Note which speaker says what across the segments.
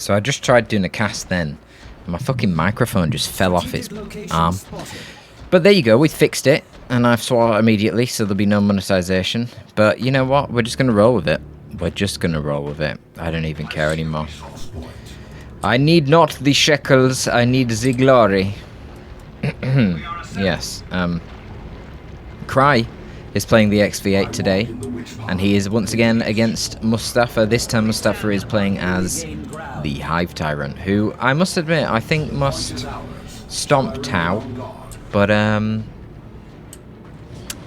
Speaker 1: So I just tried doing a cast then. And my fucking microphone just fell off its arm. But there you go, we fixed it. And I've swore immediately, so there'll be no monetization. But you know what? We're just going to roll with it. We're just going to roll with it. I don't even care anymore. I need not the shekels, I need the glory. Yes. Cry is playing the XV8 today. And he is once again against Mostafa. This time Mostafa is playing as the Hive Tyrant, who I must admit I think must stomp Tau. But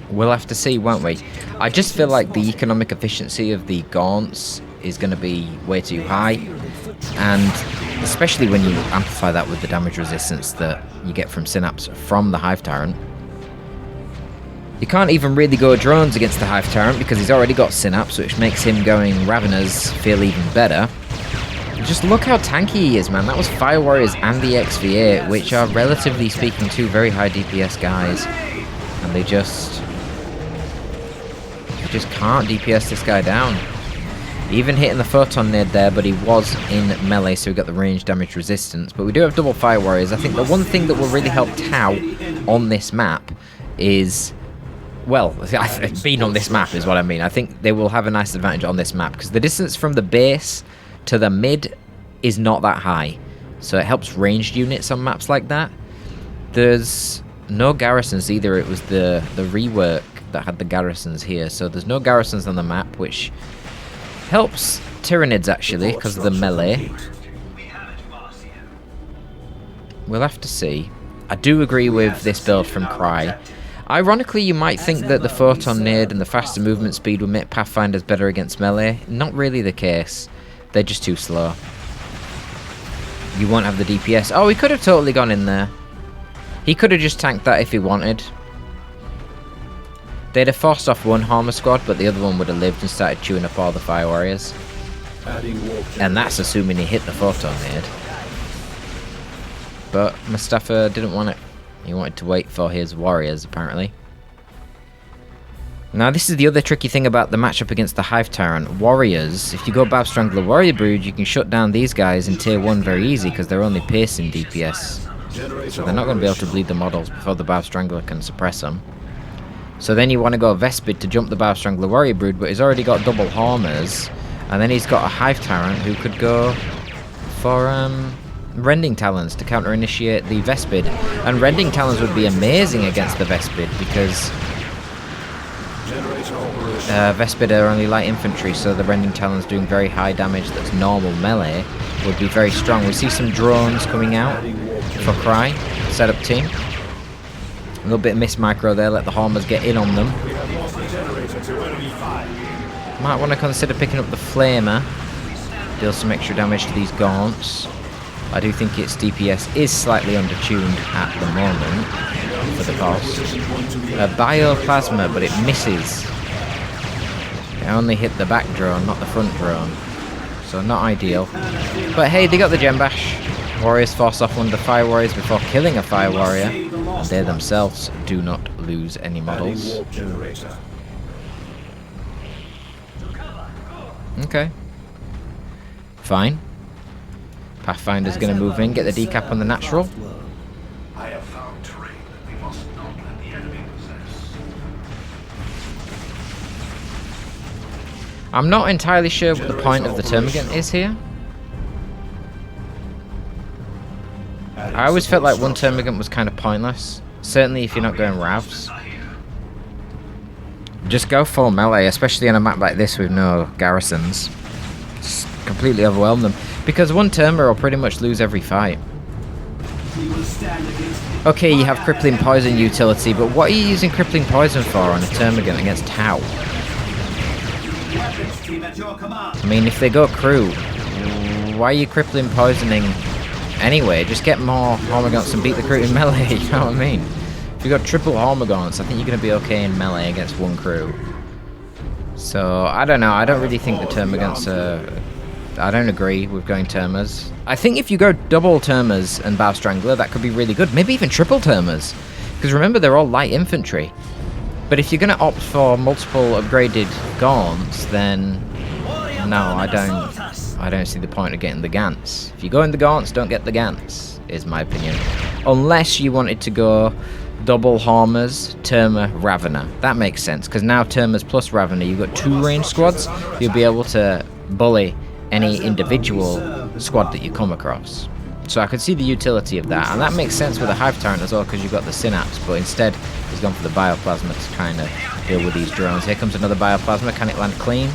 Speaker 1: we'll have to see, won't we? I just feel like the economic efficiency of the gaunts is going to be way too high. And especially when you amplify that with the damage resistance that you get from Synapse from the Hive Tyrant. You can't even really go drones against the Hive Tyrant because he's already got Synapse, which makes him going Raveners feel even better. Just look how tanky he is, man. That was Fire Warriors and the XV8, which are relatively speaking two very high DPS guys. And they just can't DPS this guy down. Even hitting the Photon Nade there, but he was in melee, so he got the range damage resistance. But we do have double Fire Warriors. I think the one thing that will really help Tau on this map is... Well, being on this map is what I mean. I think they will have a nice advantage on this map, because the distance from the base to the mid is not that high. So it helps ranged units on maps like that. There's no garrisons either. It was the rework that had the garrisons here. So there's no garrisons on the map, which helps Tyrannids actually, because of the melee. We'll have to see. I do agree with this build from Cry. Ironically, you might think that the Photon Nade and the faster movement speed will make Pathfinders better against melee. Not really the case. They're just too slow. You won't have the DPS. Oh, he could have totally gone in there. He could have just tanked that if he wanted. They'd have forced off one Harmer squad, but the other one would have lived and started chewing up all the Fire Warriors. And that's assuming he hit the Photon Nade. But Mostafa didn't want it. He wanted to wait for his warriors, apparently. Now, this is the other tricky thing about the matchup against the Hive Tyrant. Warriors, if you go Bav Strangler Warrior Brood, you can shut down these guys in tier 1 very easy, because they're only piercing DPS. So they're not going to be able to bleed the models before the Bav Strangler can suppress them. So then you want to go Vespid to jump the Bav Strangler Warrior Brood, but he's already got double Harmers. And then he's got a Hive Tyrant who could go for Rending Talons to counter-initiate the Vespid. And Rending Talons would be amazing against the Vespid, because Vespid are only light infantry, so the Rending Talons doing very high damage that's normal melee would be very strong. We see some drones coming out for Cry, setup team. A little bit of miss micro there, let the Harmers get in on them. Might want to consider picking up the Flamer, deal some extra damage to these Gaunts. I do think its DPS is slightly undertuned at the moment for the cost. Bioplasma, but it misses. It only hit the back drone, not the front drone. So not ideal. But hey, they got the Gem Bash. Warriors force off one of the Fire Warriors before killing a Fire Warrior. And they themselves do not lose any models. Okay. Fine. Pathfinder's going to move in, get the decap on the natural. I'm not entirely sure what the point of the Termagant is here. I always felt like one Termagant was kind of pointless. Certainly if you're not going Ravs. Just go full melee, especially on a map like this with no garrisons. Just completely overwhelm them. Because one Termer will pretty much lose every fight. Okay, you have Crippling Poison utility, but what are you using Crippling Poison for on a Termagant against Tau? I mean, if they go crew, why are you Crippling Poisoning anyway? Just get more Hormagaunts and beat the crew in melee, you know what I mean? If you got triple Hormagaunts, I think you're going to be okay in melee against one crew. So, I don't know, I don't really think the Termagants are... I don't agree with going Termers. I think if you go double Termers and Bav Strangler, that could be really good. Maybe even triple Termers. Because remember, they're all light infantry. But if you're going to opt for multiple upgraded Gaunts, then... No, I don't... I don't see the point of getting the Gants. If you go in the Gaunts, don't get the Gants, is my opinion. Unless you wanted to go double Harmers, Terma, Ravener. That makes sense, because now Termas plus Ravener, you've got 2 ranged squads. You'll be able to bully any individual squad that you come across. So I could see the utility of that, and that makes sense with a Hive Tyrant as well, because you've got the Synapse, but instead he's gone for the Bioplasma to kind of deal with these drones. Here comes another Bioplasma. Can it land clean?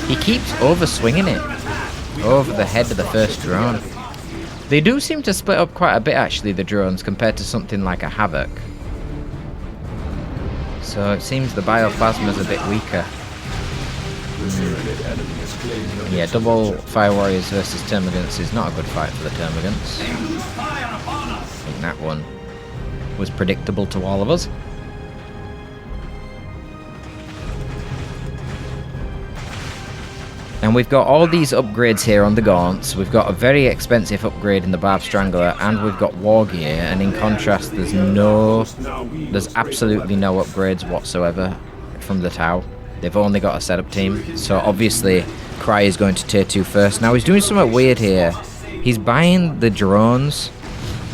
Speaker 1: He keeps over-swinging it over the head of the first drone. They do seem to split up quite a bit, actually, the drones, compared to something like a Havoc. So it seems the Bioplasma's a bit weaker. Yeah, double Fire Warriors versus Termagants is not a good fight for the Termagants. I think that one was predictable to all of us. And we've got all these upgrades here on the Gaunts. We've got a very expensive upgrade in the Barb Strangler, and we've got War Gear, and in contrast there's absolutely no upgrades whatsoever from the Tau. They've only got a setup team, so obviously Cry is going to tier 2 first. Now he's doing something weird here. He's buying the drones,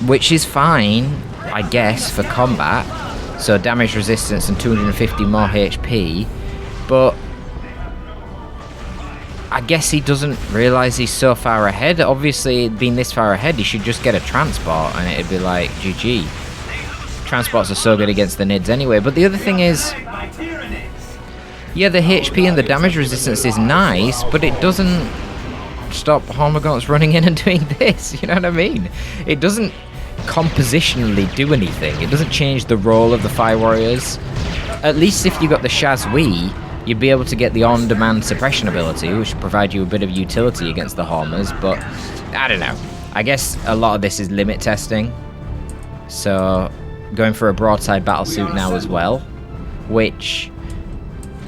Speaker 1: which is fine, I guess, for combat. So damage resistance and 250 more HP, but I guess he doesn't realise he's so far ahead. Obviously, being this far ahead, he should just get a transport and it'd be like, GG. Transports are so good against the Nids anyway, but the other thing is, yeah, the HP and the damage resistance is nice, but it doesn't stop Hormagaunts running in and doing this, you know what I mean? It doesn't compositionally do anything. It doesn't change the role of the Fire Warriors. At least if you got the Shazwi, you'd be able to get the on-demand suppression ability, which would provide you a bit of utility against the Hormers, but I don't know. I guess a lot of this is limit testing. So, going for a broadside battlesuit now as well, which,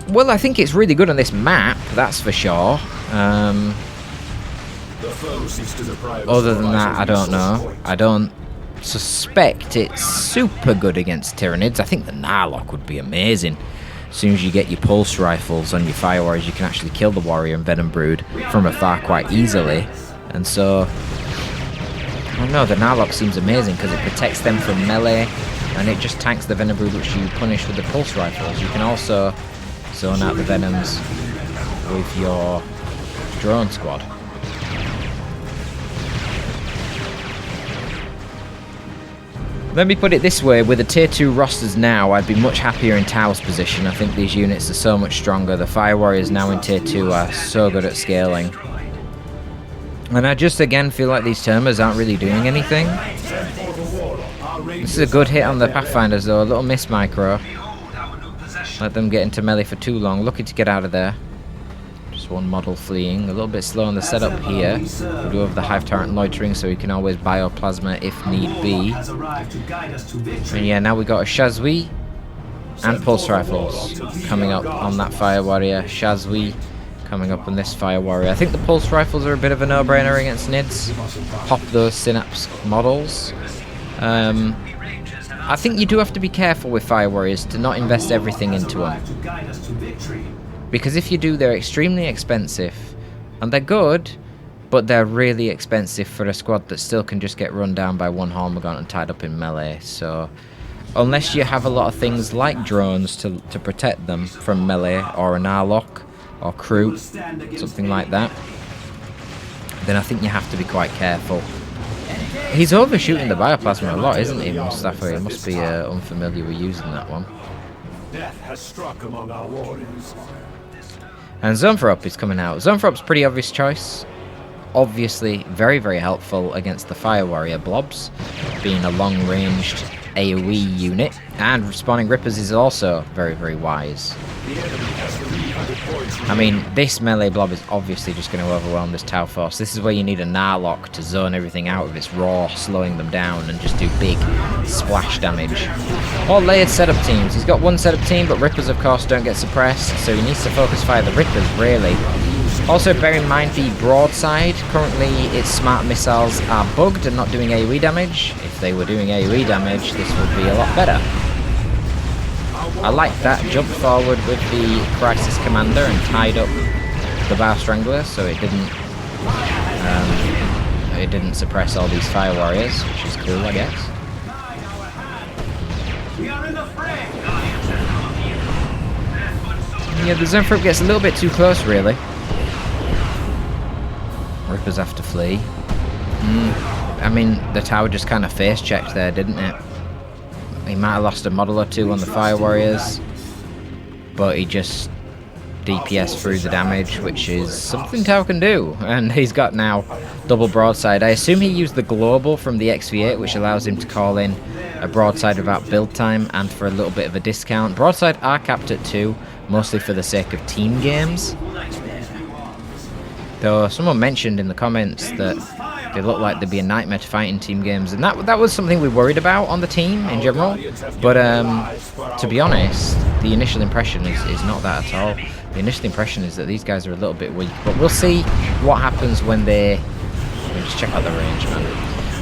Speaker 1: well, I think it's really good on this map, that's for sure. Other than that, I don't know. I don't suspect it's super good against Tyrannids. I think the Narlock would be amazing. As soon as you get your pulse rifles on your Fire Warriors, you can actually kill the Warrior and Venom Brood from afar quite easily. And so, I don't know, the Narlock seems amazing because it protects them from melee, and it just tanks the Venom Brood, which you punish with the pulse rifles. You can also zone out the Venoms with your drone squad. Let me put it this way, with the tier 2 rosters now, I'd be much happier in Tau's position. I think these units are so much stronger. The Fire Warriors now in tier 2 are so good at scaling. And I just again feel like these Termas aren't really doing anything. This is a good hit on the Pathfinders though, a little miss micro. Let them get into melee for too long, lucky to get out of there. Just one model fleeing, a little bit slow on the setup here. We do have the Hive Tyrant loitering, so he can always Bioplasma if need be. And yeah, now we got a Shazwi and Pulse Rifles coming up on that Fire Warrior. Shazwi coming up on this Fire Warrior. I think the Pulse Rifles are a bit of a no-brainer against Nids. Pop those Synapse models. I think you do have to be careful with Fire Warriors to not invest everything into them. Because if you do, they're extremely expensive. And they're good, but they're really expensive for a squad that still can just get run down by one Hormagaunt and tied up in melee. So, unless you have a lot of things like drones to protect them from melee, or an Narlock, or crew, something like that, then I think you have to be quite careful. He's overshooting the Bioplasma a lot, isn't he, Mostafa? He must be unfamiliar with using that one.
Speaker 2: Death has struck among our warriors.
Speaker 1: And Zone for Up is coming out. Zone for Up's a pretty obvious choice. Obviously, very, very helpful against the Fire Warrior blobs, being a long-ranged AoE unit. And respawning Rippers is also very, very wise. I mean, this melee blob is obviously just going to overwhelm this Tau force. This is where you need a Narlock to zone everything out of its raw, slowing them down and just do big splash damage. Or layered setup teams. He's got one setup team, but Rippers, of course, don't get suppressed, so he needs to focus fire the Rippers, really. Also, bear in mind the broadside. Currently, its smart missiles are bugged and not doing AoE damage. If they were doing AoE damage, this would be a lot better. I like that. Jumped forward with the Crisis Commander and tied up the Bow Strangler so it didn't It didn't suppress all these fire warriors, which is cool, I guess. Yeah, the Zenfrop gets a little bit too close, really. Rippers have to flee. I mean, the tower just kind of face-checked there, didn't it? He might have lost a model or two on the fire warriors, but he just DPS through the damage, which is something Tau can do. And he's got now double broadside. I assume he used the global from the XV8, which allows him to call in a broadside without build time and for a little bit of a discount. Broadside are capped at 2, mostly for the sake of team games. Though someone mentioned in the comments that they look like they'd be a nightmare to fight in team games, and that was something we worried about on the team in general. But to be honest, the initial impression is not that at all. The initial impression is that these guys are a little bit weak, but we'll see what happens when they... Let me just check out the range, man.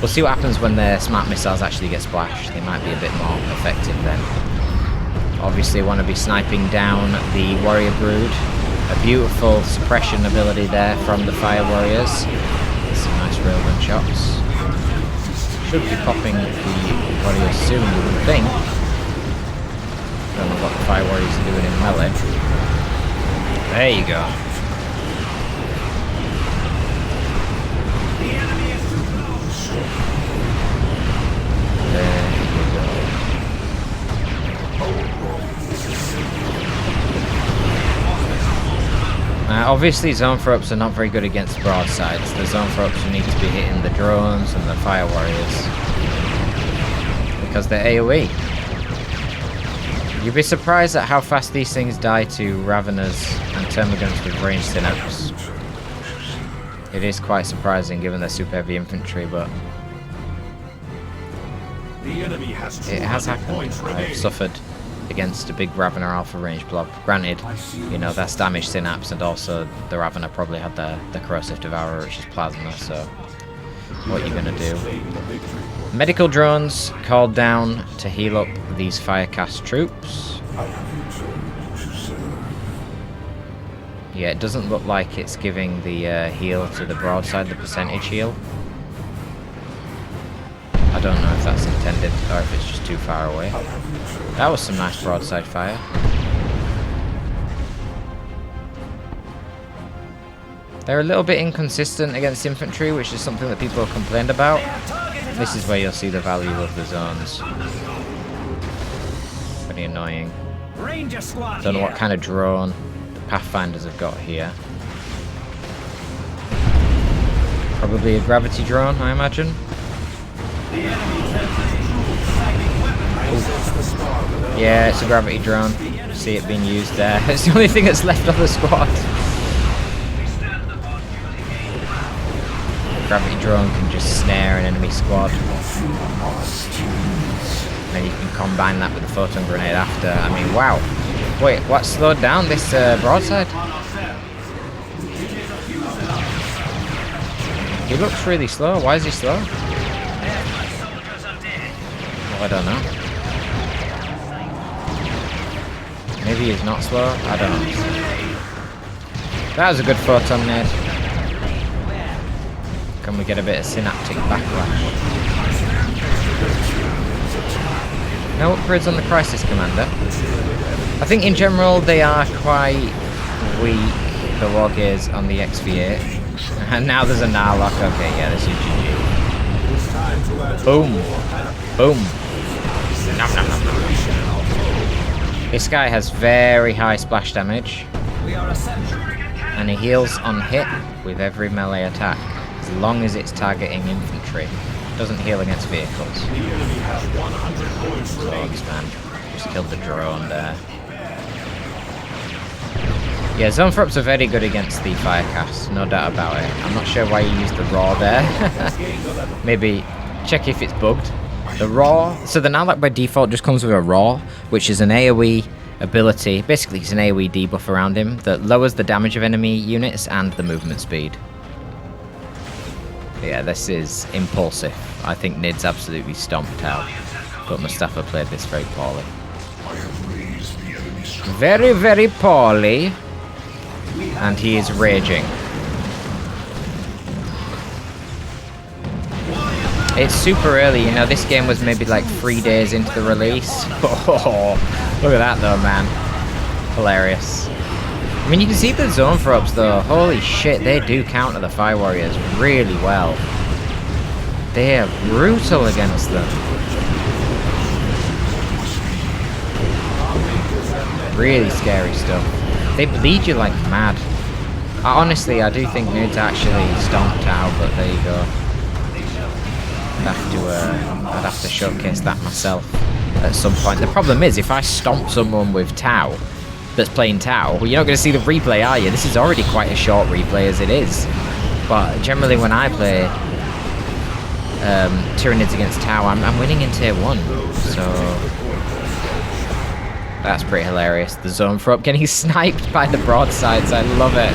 Speaker 1: We'll see what happens when their smart missiles actually get splashed. They might be a bit more effective then. Obviously want to be sniping down the Warrior Brood. A beautiful suppression ability there from the Fire Warriors. Some nice railgun shots. Should be popping the Warriors soon, you would think. Don't know what the Fire Warriors are doing in melee. There you go. There you go. Obviously Zonethropes are not very good against broadsides. The Zonethropes need to be hitting the drones and the Fire Warriors because they're AoE. You'd be surprised at how fast these things die to Raveners and Termagants with ranged synapse. It is quite surprising given their super heavy infantry, but it has happened. I've suffered against a big Ravener alpha range blob. Granted, you know, that's damaged synapse, and also the Ravener probably had the corrosive devourer, which is plasma, so what are you gonna do? Medical drones called down to heal up these Firecast troops. Yeah, it doesn't look like it's giving the heal to the broadside, the percentage heal. I don't know if that's intended or if it's just too far away. That was some nice broadside fire. They're a little bit inconsistent against infantry, which is something that people have complained about. This is where you'll see the value of the zones. Pretty annoying. Don't know what kind of drone the Pathfinders have got here. Probably a gravity drone, I imagine. Ooh. Yeah, it's a gravity drone. See it being used there. It's the only thing that's left of the squad. Gravity drone can just snare an enemy squad. And you can combine that with the photon grenade after. I mean, wow. Wait, what slowed down this broadside? He looks really slow. Why is he slow? Well, I don't know. Maybe he's not slow. I don't know. That was a good photon nade. Can we get a bit of synaptic backlash? No upgrades on the Crisis Commander. I think in general they are quite weak, the Wargears on the XV8. And now there's a Narlock. Okay, yeah, this is GG. Boom. Boom. Nom, nom, nom, nom. This guy has very high splash damage. And he heals on hit with every melee attack. As long as it's targeting infantry. Doesn't heal against vehicles. Swords, man. Just killed the drone there. Yeah, Zonethrops are very good against the Firecast, no doubt about it. I'm not sure why you used the Raw there. Maybe check if it's bugged. The Raw, so the Narlock by default just comes with a Raw, which is an AoE ability. Basically, it's an AoE debuff around him that lowers the damage of enemy units and the movement speed. Yeah, this is impulsive. I think Nid's absolutely stomped out, but Mostafa played this very poorly. Very, very poorly. And he is raging. It's super early, you know, this game was maybe like 3 days into the release. Oh, look at that though, man. Hilarious. I mean, you can see the zone throw-ups though. Holy shit, they do counter the Fire Warriors really well. They are brutal against them. Really scary stuff. They bleed you like mad. Honestly, I do think Nid's actually stomped out, but there you go. I'd have to showcase that myself at some point. The problem is, if I stomp someone with Tau, that's playing Tau, well, you're not going to see the replay, are you? This is already quite a short replay as it is. But generally when I play Tyrannids against Tau, I'm winning in tier 1. So that's pretty hilarious. The zone throw up getting sniped by the broadsides. I love it.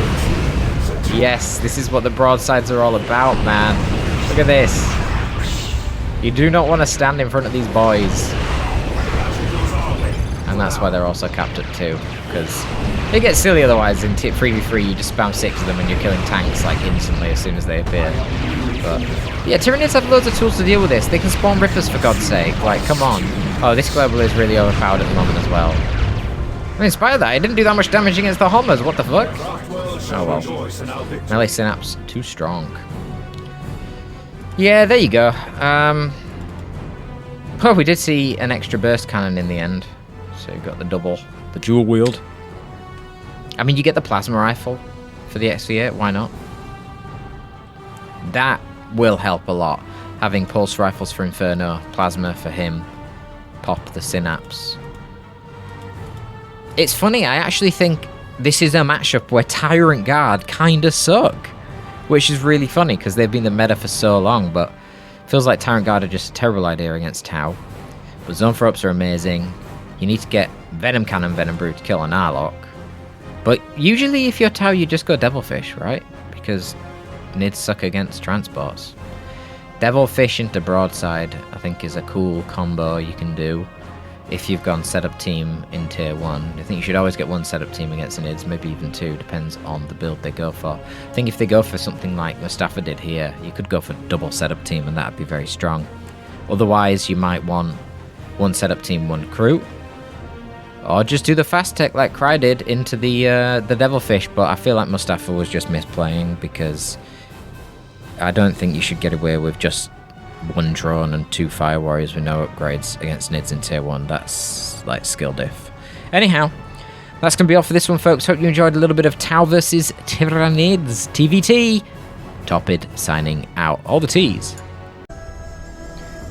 Speaker 1: Yes, this is what the broadsides are all about, man. Look at this. You do not want to stand in front of these boys. And that's why they're also capped at 2. Because it gets silly otherwise. In 3v3 you just spam 6 of them and you're killing tanks like instantly as soon as they appear. But yeah, Tyrannids have loads of tools to deal with this. They can spawn Rippers for God's sake. Like, come on. Oh, this global is really overpowered at the moment as well. I mean, in spite of that, it didn't do that much damage against the Homers. What the fuck? Oh well. Melee Synapse, too strong. Yeah, there you go. Oh, we did see an extra burst cannon in the end. So you've got the dual wield. I mean, you get the plasma rifle for the XV8, why not? That will help a lot. Having pulse rifles for Inferno, plasma for him, pop the Synapse. It's funny, I actually think this is a matchup where Tyrant Guard kinda suck. Which is really funny, because they've been the meta for so long, but feels like Tyrant Guard are just a terrible idea against Tau. But zone throw-ups are amazing. You need to get Venom Cannon, Venom Brew to kill an Arlock. But usually if you're Tau, you just go Devilfish, right? Because Nids suck against transports. Devilfish into Broadside, I think, is a cool combo you can do. If you've gone setup team in tier 1, I think you should always get 1 setup team against the Nids, maybe even 2, depends on the build they go for. I think if they go for something like Mostafa did here, you could go for double setup team and that would be very strong. Otherwise, you might want 1 setup team, 1 crew. Or just do the fast tech like Cry did into the Devilfish, but I feel like Mostafa was just misplaying because I don't think you should get away with just 1 drone and 2 Fire Warriors with no upgrades against Nids in tier 1. That's like skill diff. Anyhow, that's going to be all for this one, folks. Hope you enjoyed a little bit of Tau versus Tyrannids. TVT. Torpid signing out. All the T's.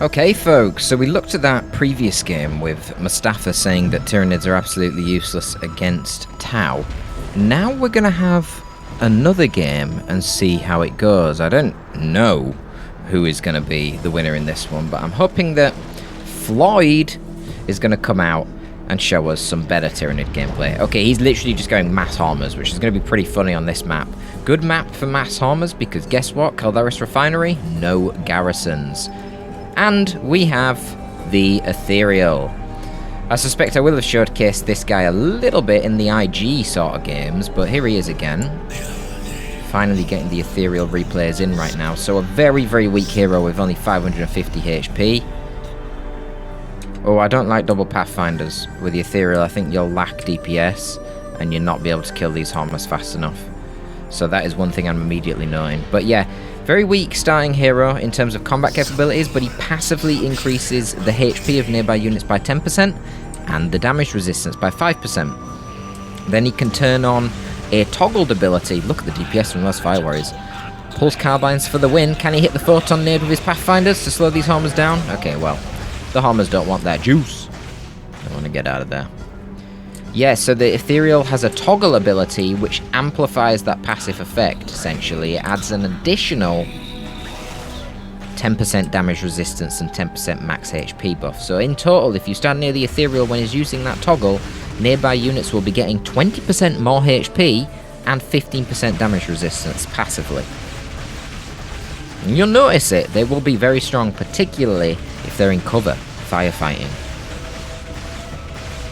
Speaker 1: Okay, folks, so we looked at that previous game with Mostafa saying that Tyrannids are absolutely useless against Tau. Now we're going to have another game and see how it goes. I don't know who is going to be the winner in this one, but I'm hoping that Floid is going to come out and show us some better Tyrannid gameplay. Okay, he's literally just going mass homers, which is going to be pretty funny on this map. Good map for mass homers, because guess what? Calderis Refinery, no garrisons. And we have the Ethereal. I suspect I will have showcased this guy a little bit in the IG sort of games, but here he is again. Finally getting the Ethereal replays in right now. So a very, very weak hero with only 550 HP. Oh, I don't like double Pathfinders with the Ethereal. I think you'll lack DPS and you'll not be able to kill these homers fast enough. So that is one thing I'm immediately knowing. But yeah, very weak starting hero in terms of combat capabilities, but he passively increases the HP of nearby units by 10% and the damage resistance by 5%. Then he can turn on a toggled ability. Look at the DPS from those Fire Warriors. Pulse Carbines for the win. Can he hit the Photon nade with his Pathfinders to slow these homers down? Okay, well, the homers don't want that juice. They want to get out of there. Yeah, so the Ethereal has a toggle ability which amplifies that passive effect, essentially. It adds an additional 10% damage resistance and 10% max HP buff. So in total, if you stand near the Ethereal when he's using that toggle, nearby units will be getting 20% more HP and 15% damage resistance passively. And you'll notice it, they will be very strong, particularly if they're in cover, firefighting.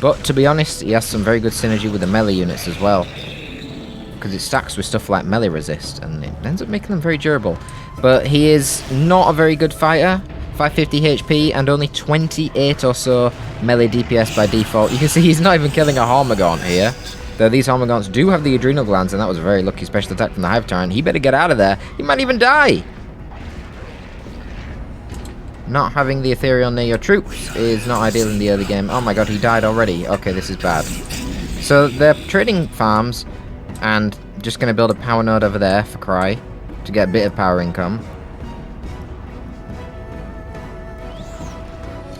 Speaker 1: But to be honest, he has some very good synergy with the melee units as well, because it stacks with stuff like melee resist, and it ends up making them very durable. But he is not a very good fighter. 550 HP and only 28 or so melee DPS by default. You can see he's not even killing a Hormagaunt here. Though these Hormagaunts do have the adrenal glands, and that was a very lucky special attack from the Hive Tyrant. He better get out of there. He might even die. Not having the Ethereal near your troops is not ideal in the early game. Oh my god, he died already. Okay, this is bad. So they're trading farms and just going to build a power node over there for Cry to get a bit of power income.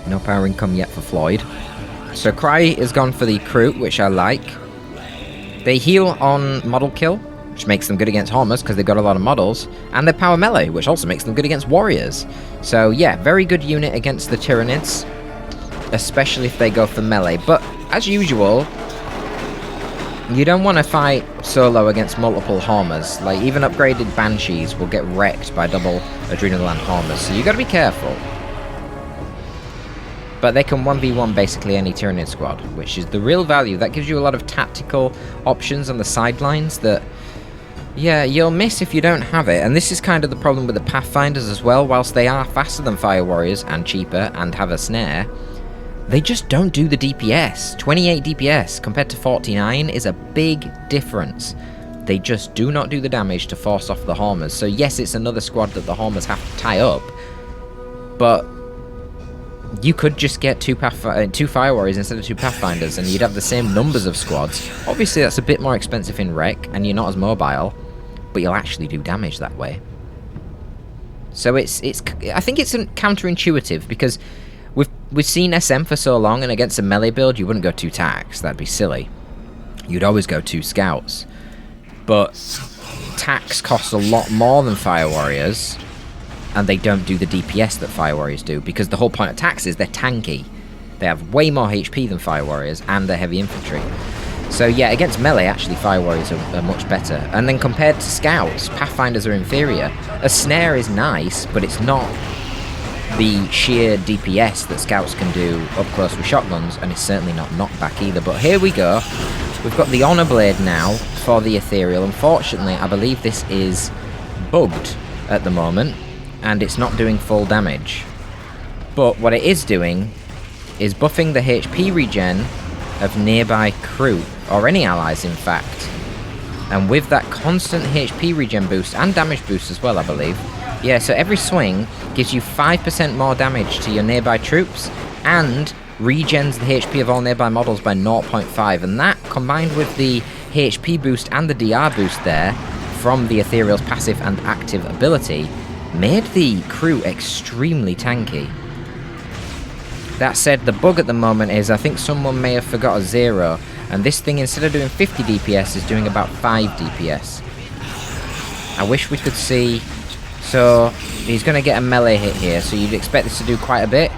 Speaker 1: No power income yet for Floid. So Cry is gone for the Crew, which I like. They heal on model kill, which makes them good against Hormers because they've got a lot of models, and they power melee, which also makes them good against warriors. So yeah, very good unit against the Tyrannids, especially if they go for melee. But as usual, you don't want to fight solo against multiple Hormers. Like, even upgraded Banshees will get wrecked by double Adrenal Gland Hormers, so you got to be careful. But they can 1v1 basically any Tyrannid squad, which is the real value. That gives you a lot of tactical options on the sidelines that, yeah, you'll miss if you don't have it. And this is kind of the problem with the Pathfinders as well. Whilst they are faster than Fire Warriors and cheaper and have a snare, they just don't do the DPS. 28 DPS compared to 49 is a big difference. They just do not do the damage to force off the Hormers. So yes, it's another squad that the Hormers have to tie up, but you could just get two Fire Warriors instead of two Pathfinders, and you'd have the same numbers of squads. Obviously, that's a bit more expensive in Rec, and you're not as mobile, but you'll actually do damage that way. So I think it's counterintuitive, because we've seen SM for so long, and against a melee build, you wouldn't go 2 Tacs. That'd be silly. You'd always go 2 Scouts. But Tacs cost a lot more than Fire Warriors, and they don't do the DPS that Fire Warriors do, because the whole point of Tacs is they're tanky. They have way more HP than Fire Warriors, and they're heavy infantry. So yeah, against melee, actually Fire Warriors are much better. And then compared to Scouts, Pathfinders are inferior. A Snare is nice, but it's not the sheer DPS that Scouts can do up close with shotguns, and it's certainly not knockback either. But here we go. We've got the Honor Blade now for the Ethereal. Unfortunately, I believe this is bugged at the moment, and it's not doing full damage. But what it is doing is buffing the HP regen of nearby crew, or any allies in fact. And with that constant HP regen boost, and damage boost as well, I believe. Yeah, so every swing gives you 5% more damage to your nearby troops, and regens the HP of all nearby models by 0.5. And that, combined with the HP boost and the DR boost there, from the Ethereal's passive and active ability, made the crew extremely tanky. That said, the bug at the moment is I think someone may have forgot a 0, and this thing, instead of doing 50 DPS, is doing about 5 DPS. I wish we could see. So he's going to get a melee hit here, so you'd expect this to do quite a bit.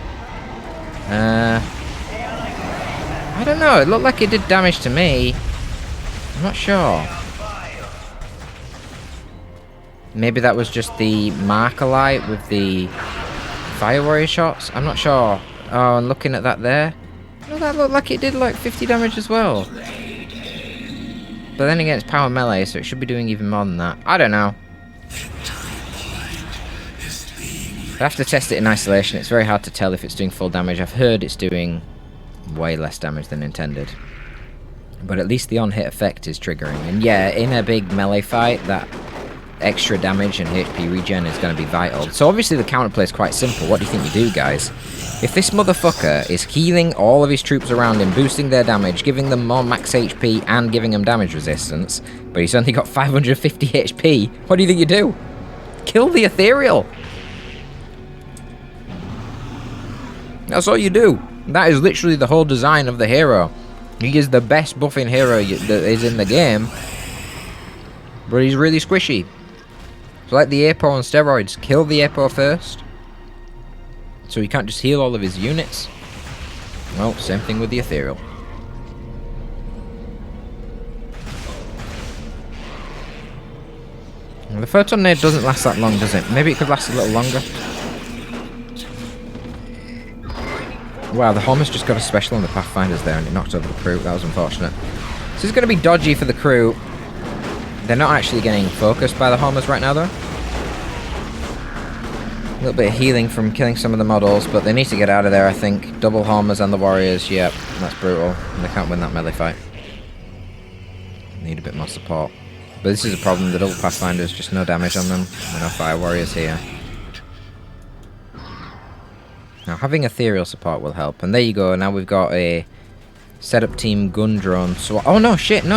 Speaker 1: I don't know, it looked like it did damage to me. I'm not sure. Maybe that was just the marker light with the Fire Warrior shots? I'm not sure. Oh, and looking at that there, no, that looked like it did like 50 damage as well. But then again, it's power melee, so it should be doing even more than that. I don't know. I have to test it in isolation. It's very hard to tell if it's doing full damage. I've heard it's doing way less damage than intended. But at least the on-hit effect is triggering. And yeah, in a big melee fight, that extra damage and HP regen is going to be vital. So obviously the counterplay is quite simple. What do you think you do, guys? If this motherfucker is healing all of his troops around him, boosting their damage, giving them more max HP, and giving them damage resistance, but he's only got 550 HP, what do you think you do? Kill the Ethereal! That's all you do. That is literally the whole design of the hero. He is the best buffing hero that is in the game, but he's really squishy. It's like the Apo on steroids. Kill the Apo first, so he can't just heal all of his units. Well, same thing with the Ethereal. Well, the photon nade doesn't last that long, does it? Maybe it could last a little longer. Wow, the Hormers just got a special on the Pathfinders there, and it knocked over the crew. That was unfortunate. So it's going to be dodgy for the crew. They're not actually getting focused by the Hormers right now, though. little bit of healing from killing some of the models, but they need to get out of there, I think. Double Homers and the Warriors, yep, that's brutal. They can't win that melee fight. Need a bit more support. But this is a problem, the double Pathfinders, just no damage on them. And no Fire Warriors here. Now, having Ethereal support will help. And there you go, now we've got a setup team gun drone. So, oh no, shit, no.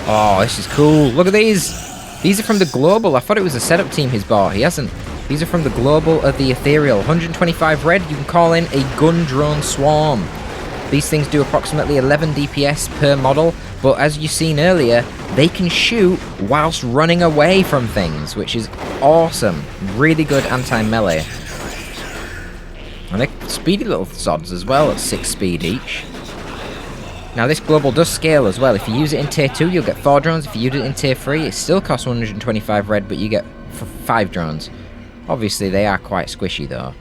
Speaker 1: Oh, this is cool. Look at these. These are from the Global. I thought it was a setup team he's bought. He hasn't. These are from the Global of the Ethereal. 125 red, you can call in a gun drone swarm. These things do approximately 11 DPS per model, but as you've seen earlier, they can shoot whilst running away from things, which is awesome. Really good anti-melee. And they're speedy little sods as well, at 6 speed each. Now this Global does scale as well. If you use it in tier 2, you'll get 4 drones. If you use it in tier 3, it still costs 125 red, but you get 5 drones. Obviously, they are quite squishy, though.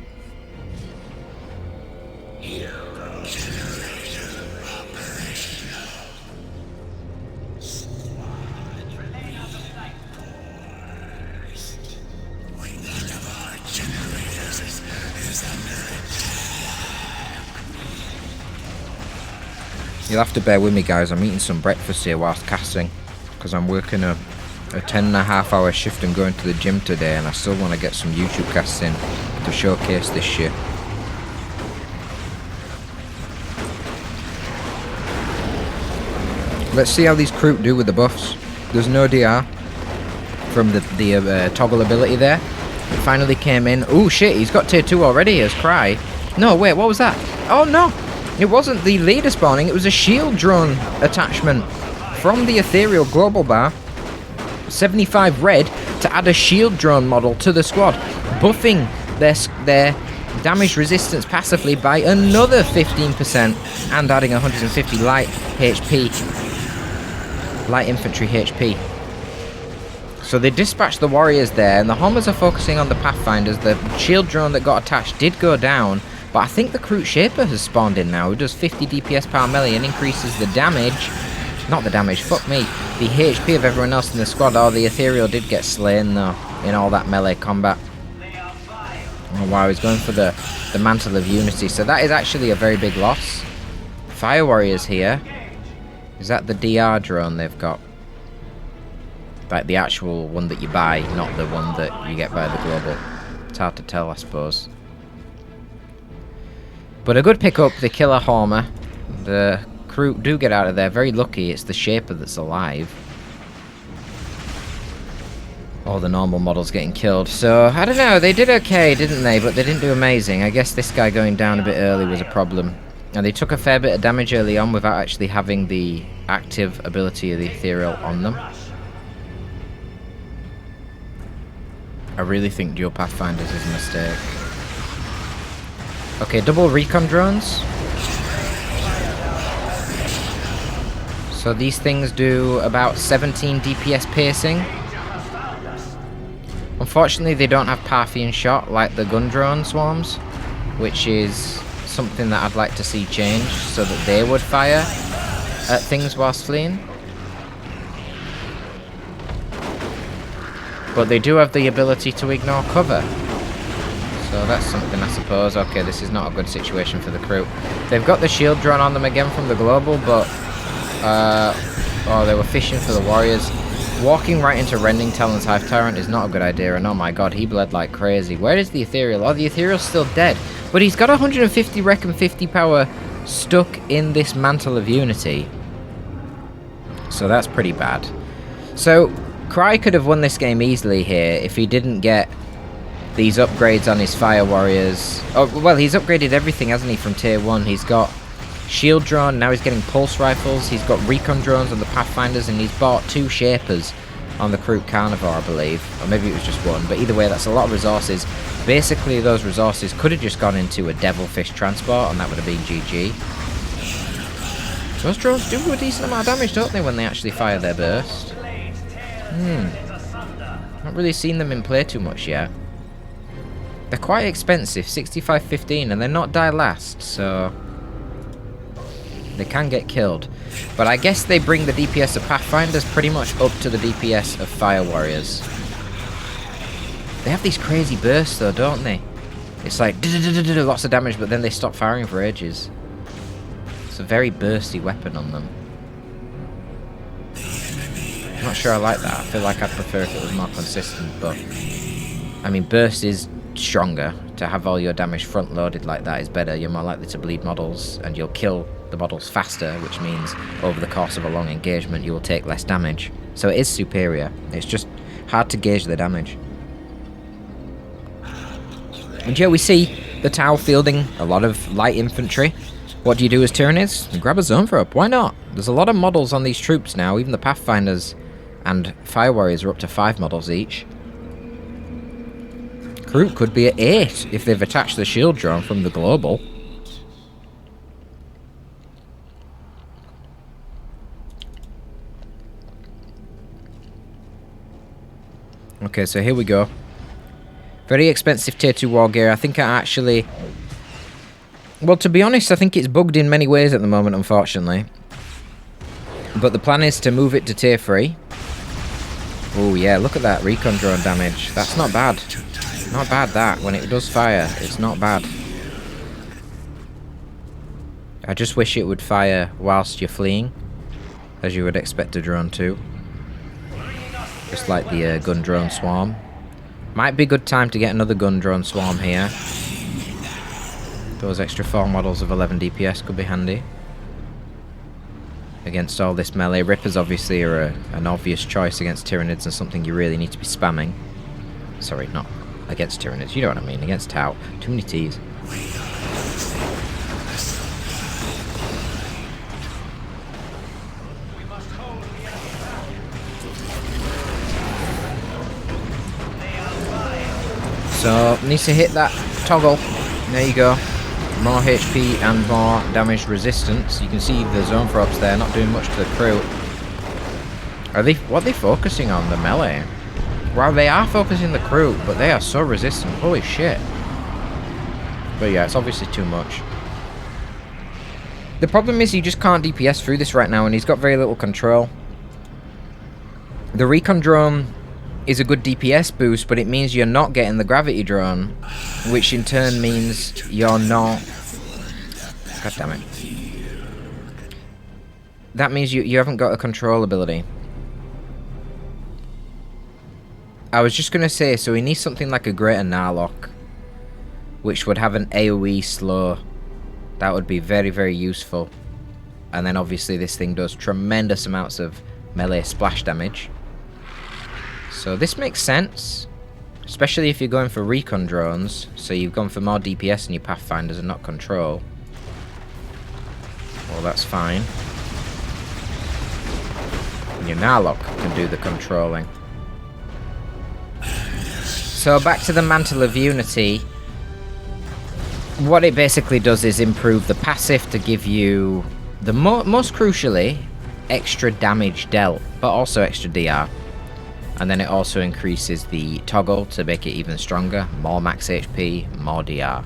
Speaker 1: You'll have to bear with me, guys. I'm eating some breakfast here whilst casting, because I'm working a 10.5-hour shift and going to the gym today, and I still want to get some YouTube casts in to showcase this shit. Let's see how these Kroot do with the buffs. There's no DR from the toggle ability there. It finally came in. Oh shit, he's got tier 2 already as Cry. No, wait, what was that? Oh no! It wasn't the leader spawning, it was a shield drone attachment from the Ethereal Global Bar. 75 red to add a shield drone model to the squad, buffing their damage resistance passively by another 15% and adding 150 light HP, light infantry HP. So they dispatched the warriors there, and the Homers are focusing on the Pathfinders. The shield drone that got attached did go down, but I think the Kroot Shaper has spawned in now, who does 50 DPS per melee and increases the damage. Not the damage, fuck me. The HP of everyone else in the squad. Oh, the Ethereal did get slain though, in all that melee combat. Oh wow, he's going for the Mantle of Unity. So that is actually a very big loss. Fire Warriors here. Is that the DR drone they've got? Like the actual one that you buy, not the one that you get by the Global. It's hard to tell, I suppose. But a good pickup, the Killer Homer. The Kroot do get out of there. Very lucky it's the Shaper that's alive. All the normal models getting killed. So, I don't know, they did okay, didn't they? But they didn't do amazing. I guess this guy going down a bit early was a problem. And they took a fair bit of damage early on without actually having the active ability of the Ethereal on them. I really think dual Pathfinders is a mistake. Okay, double recon drones. So these things do about 17 DPS piercing. Unfortunately, they don't have Parthian shot like the gun drone swarms, which is something that I'd like to see change so that they would fire at things whilst fleeing. But they do have the ability to ignore cover. So that's something, I suppose. Okay, this is not a good situation for the Kroot. They've got the shield drone on them again from the Global, but... oh, they were fishing for the Warriors. Walking right into Rending Talon's Hive Tyrant is not a good idea, and oh my god, he bled like crazy. Where is the Ethereal? Oh, the Ethereal's still dead. But he's got 150 rec and 50 power stuck in this Mantle of Unity. So that's pretty bad. So, Cry could have won this game easily here if he didn't get these upgrades on his Fire Warriors. Oh, well, he's upgraded everything, hasn't he, from tier 1. He's got shield drone, now he's getting pulse rifles, he's got recon drones on the Pathfinders, and he's bought 2 Shapers on the Kroot Carnivore, I believe. Or maybe it was just 1, but either way, that's a lot of resources. Basically, those resources could have just gone into a Devilfish transport, and that would have been GG. Those drones do a decent amount of damage, don't they, when they actually fire their burst? Not really seen them in play too much yet. They're quite expensive, 65.15, and they're not die last, so they can get killed. But I guess they bring the DPS of Pathfinders pretty much up to the DPS of Fire Warriors. They have these crazy bursts though, don't they? It's like lots of damage, but then they stop firing for ages. It's a very bursty weapon on them. I'm not sure I like that. I feel like I'd prefer if it was more consistent, but I mean, burst is stronger. To have all your damage front loaded like that is better. You're more likely to bleed models, and you'll kill the models faster, which means over the course of a long engagement you will take less damage. So it is superior. It's just hard to gauge the damage. And here we see the Tau fielding a lot of light infantry. What do you do as Tyrannids? You grab a zone throw up. Why not? There's a lot of models on these troops now. Even the Pathfinders and Fire Warriors are up to 5 models each. Crew could be at 8 if they've attached the shield drone from the global. Okay, so here we go. Very expensive tier 2 war gear. I think I actually... Well, to be honest, I think it's bugged in many ways at the moment, unfortunately. But the plan is to move it to tier 3. Oh yeah, look at that recon drone damage. That's not bad. Not bad, that. When it does fire, it's not bad. I just wish it would fire whilst you're fleeing, as you would expect a drone to. Just like the gun drone swarm. Might be a good time to get another gun drone swarm here. Those extra 4 models of 11 DPS could be handy. Against all this melee. Rippers obviously are an obvious choice against Tyrannids and something you really need to be spamming. Sorry, not against Tyrannids, you know what I mean, against Tau. Too many T's. So, needs to hit that toggle. There you go. More HP and more damage resistance. You can see the zone throbs there, not doing much to the crew. What are they focusing on? The melee? Well, they are focusing the crew, but they are so resistant. Holy shit. But yeah, it's obviously too much. The problem is you just can't DPS through this right now, and he's got very little control. The recon drone is a good DPS boost, but it means you're not getting the gravity drone, which in turn means you're not... God damn it. That means you haven't got a control ability. I was just going to say, so he needs something like a Greater Narlock, which would have an AoE slow. That would be very, very useful. And then obviously this thing does tremendous amounts of melee splash damage. So this makes sense, especially if you're going for recon drones. So you've gone for more DPS in your Pathfinders and not control. Well, that's fine. And your Narlock can do the controlling. So back to the Mantle of Unity. What it basically does is improve the passive to give you, the most crucially, extra damage dealt, but also extra DR. And then it also increases the toggle to make it even stronger, more max HP, more DR.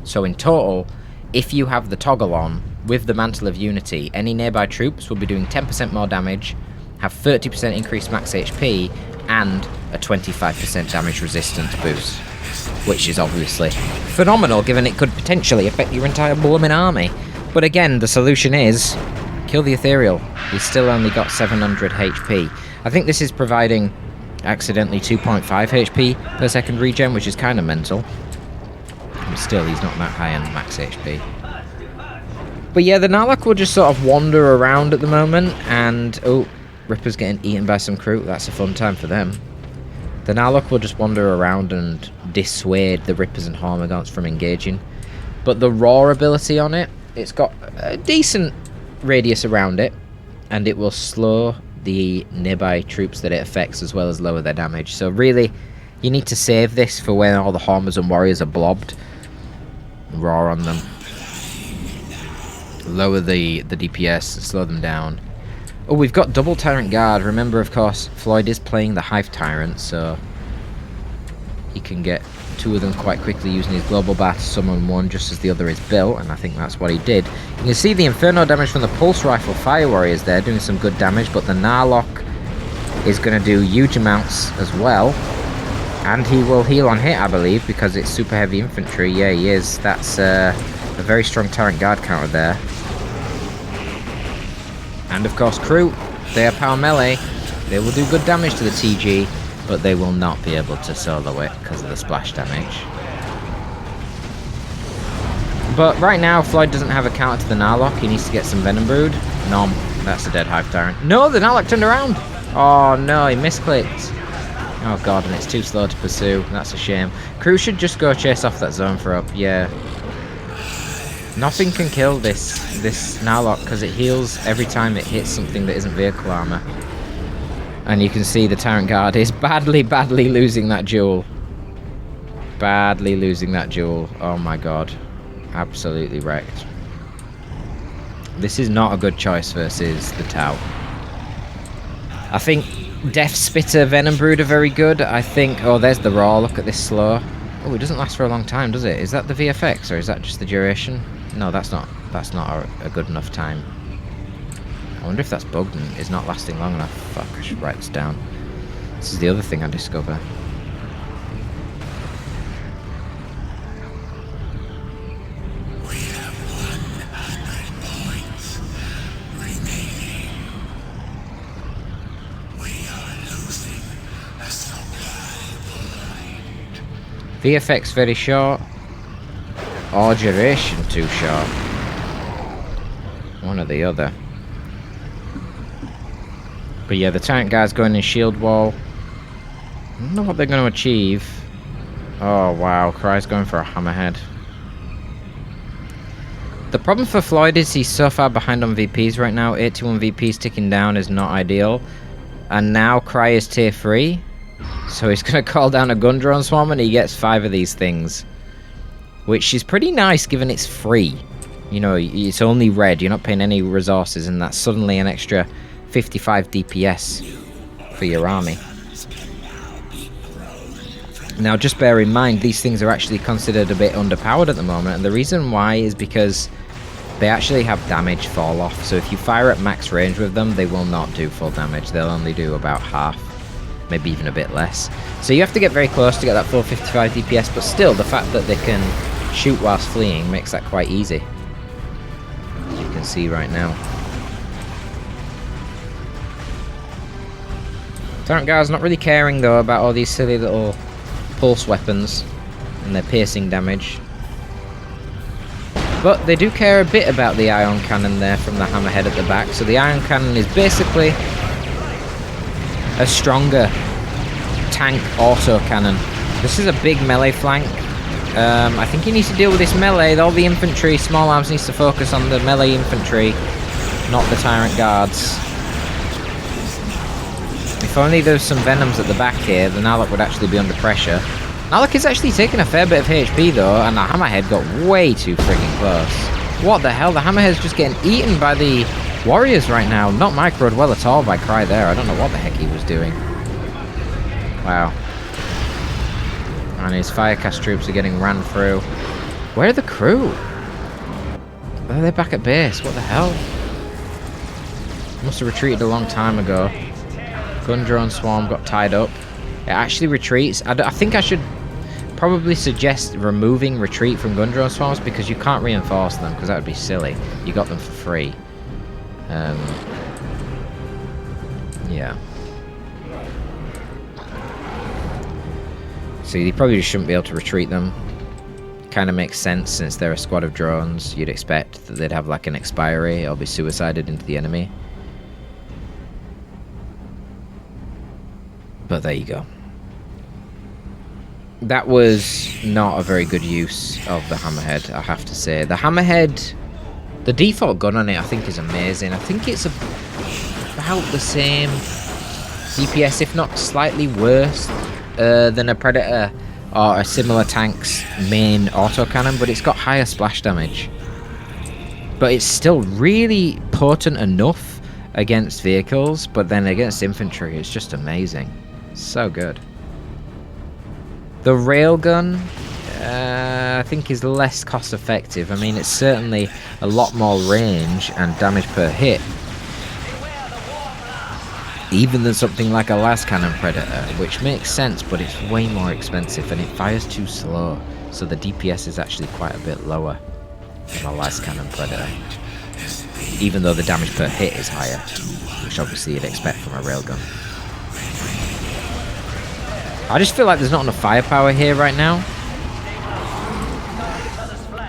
Speaker 1: So in total, if you have the toggle on with the Mantle of Unity, any nearby troops will be doing 10% more damage, have 30% increased max HP, and a 25% damage resistance boost, which is obviously phenomenal given it could potentially affect your entire blooming army. But again, the solution is kill the Ethereal. He's still only got 700 HP. I think this is providing accidentally 2.5 HP per second regen, which is kind of mental. But still, he's not that high on max HP. But yeah, the Narlock will just sort of wander around at the moment, and oh, Ripper's getting eaten by some crew. That's a fun time for them. The Narlock will just wander around and dissuade the Rippers and Hormagaunts from engaging. But the Raw ability on it, it's got a decent radius around it, and it will slow the nearby troops that it affects as well as lower their damage. So really, you need to save this for when all the Hormers and Warriors are blobbed. Raw on them. Lower the DPS, slow them down. Oh, we've got double Tyrant Guard. Remember, of course, Floid is playing the Hive Tyrant, so he can get 2 of them quite quickly using his Global Bat to summon one just as the other is built, and I think that's what he did. You can see the Inferno damage from the Pulse Rifle Fire Warriors there, doing some good damage, but the Narlock is going to do huge amounts as well. And he will heal on hit, I believe, because it's super heavy infantry. Yeah, he is. That's a very strong Tyrant Guard counter there. And of course, crew. They are power melee. They will do good damage to the TG, but they will not be able to solo it because of the splash damage. But right now, Floyd doesn't have a counter to the Narlock. He needs to get some Venom Brood. Nom. That's a dead Hive Tyrant. No, the Narlock turned around! Oh no, he misclicked. Oh god, and it's too slow to pursue. That's a shame. Crew should just go chase off that zone for up. Yeah. Nothing can kill this Narlock because it heals every time it hits something that isn't vehicle armor. And you can see the Tyrant Guard is badly losing that duel. Badly losing that duel. Oh my god. Absolutely wrecked. This is not a good choice versus the Tau. I think Death Spitter, Venom Brood are very good. I think... Oh, there's the Raw. Look at this slow. Oh, it doesn't last for a long time, does it? Is that the VFX or is that just the duration? No, that's not a good enough time. I wonder if that's bugged and is not lasting long enough. Fuck, I should write this down. This is the other thing I discover. VFX very short, or duration too short. One or the other. But yeah, the Tyrant Guard's going in shield wall. I don't know what they're going to achieve. Oh wow, Cry's going for a hammerhead. The problem for Floyd is he's so far behind on VPs right now. 81 VPs ticking down is not ideal. And now Cry is tier 3. So he's going to call down a gun drone swarm and he gets 5 of these things. Which is pretty nice given it's free. You know, it's only red, you're not paying any resources, and that's suddenly an extra 55 DPS for your army. Now just bear in mind, these things are actually considered a bit underpowered at the moment, and the reason why is because they actually have damage fall off. So if you fire at max range with them, they will not do full damage, they'll only do about half. Maybe even a bit less. So you have to get very close to get that full 55 DPS, but still, the fact that they can shoot whilst fleeing makes that quite easy. As you can see right now. Tyrant Guard's not really caring though about all these silly little pulse weapons and their piercing damage. But they do care a bit about the ion cannon there from the hammerhead at the back. So the ion cannon is basically a stronger tank auto cannon. This is a big melee flank. I think he needs to deal with this melee. All the infantry, small arms needs to focus on the melee infantry, not the Tyrant Guards. If only there was some Venoms at the back here, the Narlock would actually be under pressure. Narlock is actually taking a fair bit of HP though, and the Hammerhead got way too frigging close. What the hell? The Hammerhead's just getting eaten by the Warriors right now. Not microed well at all by Cry there. I don't know what the heck he was doing. Wow. And his Firecast troops are getting ran through. Where are the crew? Are they back at base? What the hell? Must have retreated a long time ago. Gun drone swarm got tied up. It actually retreats. I think I should probably suggest removing retreat from gun drone swarms because you can't reinforce them because that would be silly. You got them for free. Yeah. So you probably shouldn't be able to retreat them. Kind of makes sense since they're a squad of drones. You'd expect that they'd have like an expiry or be suicided into the enemy. But there you go. That was not a very good use of the Hammerhead, I have to say. The Hammerhead, the default gun on it I think is amazing. I think it's about the same DPS, if not slightly worse than a Predator or a similar tank's main autocannon, but it's got higher splash damage. But it's still really potent enough against vehicles, but then against infantry it's just amazing. So good. The railgun, I think, is less cost effective. I mean, it's certainly a lot more range and damage per hit. even than something like a las cannon predator, which makes sense, but it's way more expensive and it fires too slow, so the DPS is actually quite a bit lower than a las cannon predator, even though the damage per hit is higher, which obviously you'd expect from a railgun. I just feel like there's not enough firepower here right now.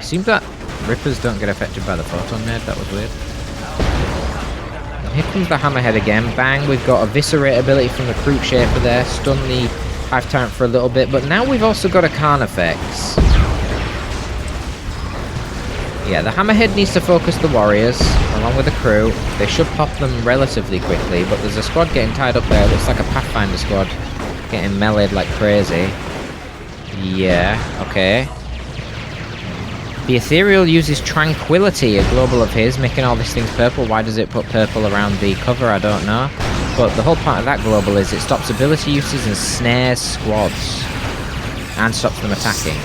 Speaker 1: Seems that Rippers don't get affected by the photon nade, that was weird. And here comes the hammerhead again, bang, we've got eviscerate ability from the Croup Shaper there, stun the Hive Tyrant for a little bit, but now we've also got a Carnifex. Yeah, the hammerhead needs to focus the warriors, along with the crew. They should pop them relatively quickly, but there's a squad getting tied up there, it looks like a Pathfinder squad, getting meleeed like crazy. Yeah, okay. The Ethereal uses Tranquility, a global of his, making all these things purple. Why does it put purple around the cover? I don't know. But the whole point of that global is it stops ability uses and snares squads. And stops them attacking.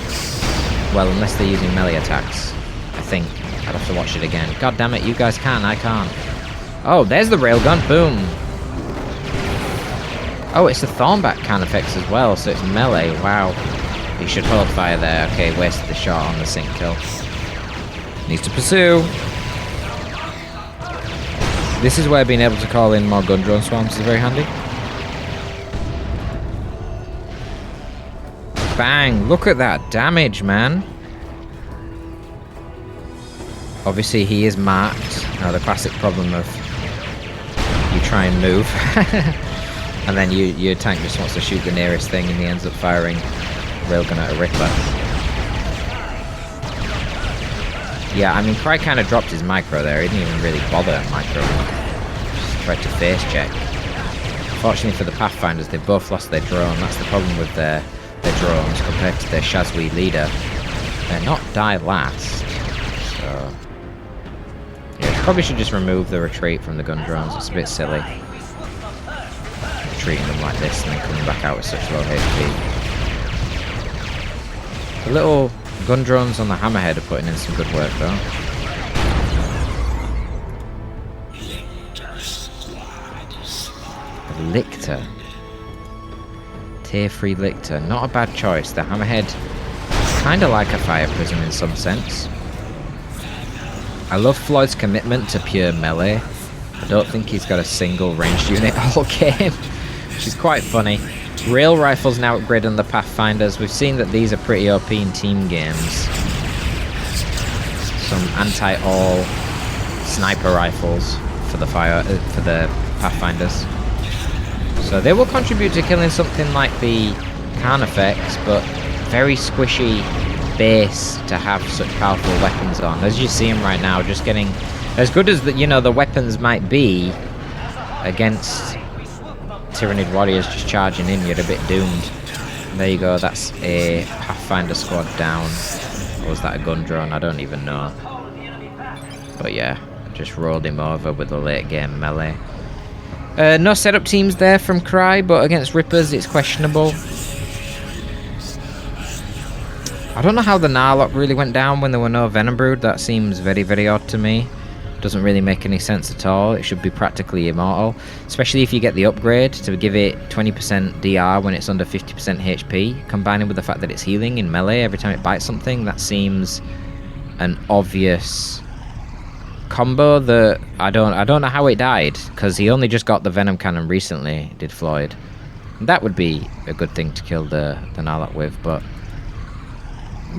Speaker 1: Well, unless they're using melee attacks. I think. I'd have to watch it again. God damn it, you guys can, I can't. Oh, there's the railgun. Boom. Oh, it's the Thornback Carnifex as well, so it's melee. Wow. He should hold fire there. Okay, wasted the shot on the sync kill. Needs to pursue. This is where being able to call in more gun drone swarms is very handy. Bang! Look at that damage, man. Obviously, he is marked. Now, the classic problem of you try and move, and then your tank just wants to shoot the nearest thing, and he ends up firing railgun at a Ripper. Yeah, I mean, Cry kind of dropped his micro there. He didn't even really bother at micro. Just tried to face check. Fortunately for the Pathfinders, they've both lost their drone. That's the problem with their drones compared to their Shazwi leader. They're not die last. So yeah, probably should just remove the retreat from the gun drones. It's a bit silly. Treating them like this and then coming back out with such low HP. The little gun drones on the hammerhead are putting in some good work though. The Lictor. Tier 3 Lictor. Not a bad choice. The hammerhead is kinda like a fire prism in some sense. I love Floyd's commitment to pure melee. I don't think he's got a single ranged unit all game, which is quite funny. Rail rifles now upgraded on the Pathfinders. We've seen that these are pretty OP in team games. Some anti-all sniper rifles for the Pathfinders. So they will contribute to killing something like the Carnifex, but very squishy base to have such powerful weapons on. As you see them right now, just getting as good as the weapons might be against Tyrannid warriors just charging in, you're a bit doomed. There you go, that's a Pathfinder squad down. Or was that a gun drone? I don't even know. But yeah, just rolled him over with a late game melee. No setup teams there from Cry, but against Rippers it's questionable. I don't know how the Narlock really went down when there were no Venom Brood. That seems very, very odd to me. Doesn't really make any sense at all. It should be practically immortal, especially if you get the upgrade to give it 20% DR when it's under 50% HP, combining with the fact that it's healing in melee every time it bites something. That seems an obvious combo that I don't know how it died, because he only just got the Venom Cannon recently, did Floyd. That would be a good thing to kill the Narlock with, but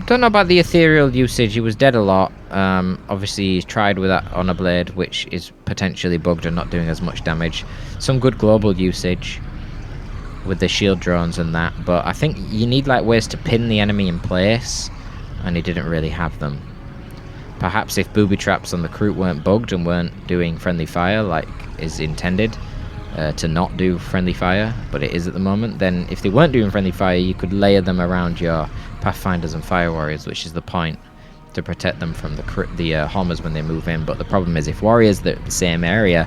Speaker 1: don't know about the Ethereal usage. He was dead a lot. Obviously he's tried with that Honor Blade, which is potentially bugged and not doing as much damage. Some good global usage with the shield drones and that, but I think you need like ways to pin the enemy in place, and he didn't really have them. Perhaps if booby traps on the crew weren't bugged and weren't doing friendly fire like is intended to not do friendly fire, but it is at the moment, then if they weren't doing friendly fire you could layer them around your Pathfinders and Fire Warriors, which is the point, to protect them from the homers when they move in. But the problem is if warriors are the same area,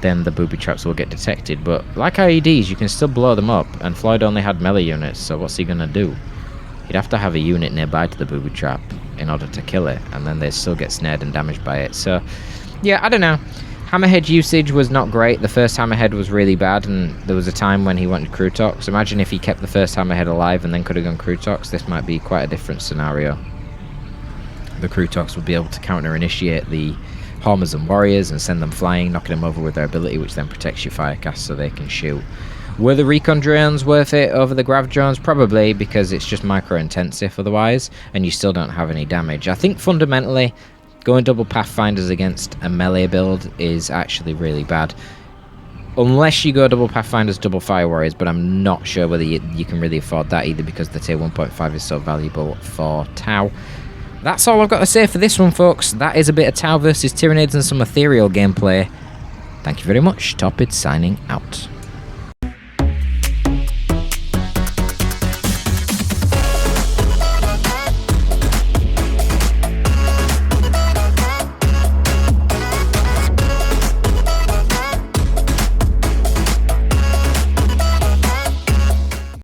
Speaker 1: then the booby traps will get detected. But like IEDs, you can still blow them up, and Floyd only had melee units, so what's he gonna do? He'd have to have a unit nearby to the booby trap in order to kill it, and then they'd still get snared and damaged by it. So yeah, I don't know. Hammerhead usage was not great. The first Hammerhead was really bad, and there was a time when he wanted Crutox. Imagine if he kept the first Hammerhead alive and then could have gone Crutox. This might be quite a different scenario. The Crutox would be able to counter-initiate the Homers and Warriors and send them flying, knocking them over with their ability, which then protects your Firecast so they can shoot. Were the Recon drones worth it over the Grav drones? Probably, because it's just micro-intensive otherwise, and you still don't have any damage. I think fundamentally, going double Pathfinders against a melee build is actually really bad. Unless you go double Pathfinders, double Fire Warriors, but I'm not sure whether you can really afford that either, because the tier 1.5 is so valuable for Tau. That's all I've got to say for this one, folks. That is a bit of Tau versus Tyrannids and some Ethereal gameplay. Thank you very much. Torpid signing out.